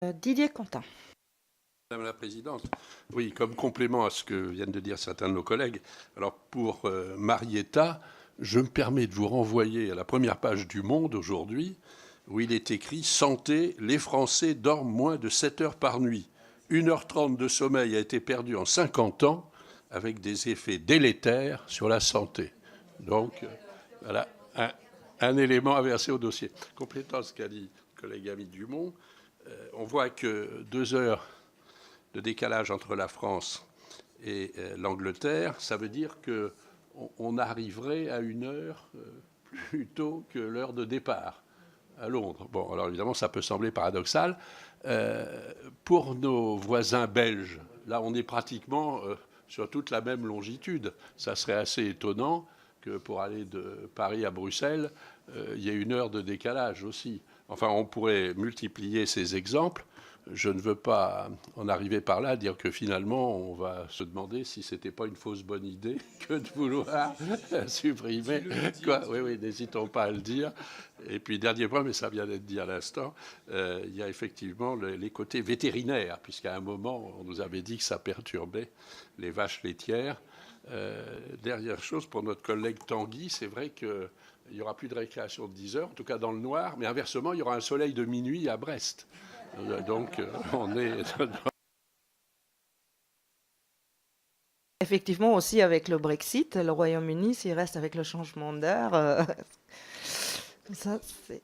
Didier Quentin. Madame la Présidente, oui, comme complément à ce que viennent de dire certains de nos collègues, alors pour Marietta, je me permets de vous renvoyer à la première page du Monde aujourd'hui, où il est écrit « Santé, les Français dorment moins de 7 heures par nuit. 1h30 de sommeil a été perdu en 50 ans, avec des effets délétères sur la santé. » Donc, voilà, un élément à verser au dossier. Complétant ce qu'a dit le collègue ami Dumont, on voit que 2 heures de décalage entre la France et l'Angleterre, ça veut dire qu'on arriverait à 1 heure plus tôt que l'heure de départ à Londres. Bon, alors évidemment, ça peut sembler paradoxal. Pour nos voisins belges, là, on est pratiquement sur toute la même longitude. Ça serait assez étonnant que pour aller de Paris à Bruxelles, il y ait 1 heure de décalage aussi. Enfin, on pourrait multiplier ces exemples. Je ne veux pas en arriver par là à dire que finalement, on va se demander si ce n'était pas une fausse bonne idée que de vouloir supprimer. Quoi, oui, oui, n'hésitons pas à le dire. Et puis, dernier point, mais ça vient d'être dit à l'instant, il y a effectivement les côtés vétérinaires, puisqu'à un moment, on nous avait dit que ça perturbait les vaches laitières. Dernière chose, pour notre collègue Tanguy, c'est vrai qu'il n'y aura plus de récréation de 10 heures, en tout cas dans le noir, mais inversement, il y aura un soleil de minuit à Brest. Donc, on est... Effectivement, aussi avec le Brexit, le Royaume-Uni, s'il reste avec le changement d'heure, ça, c'est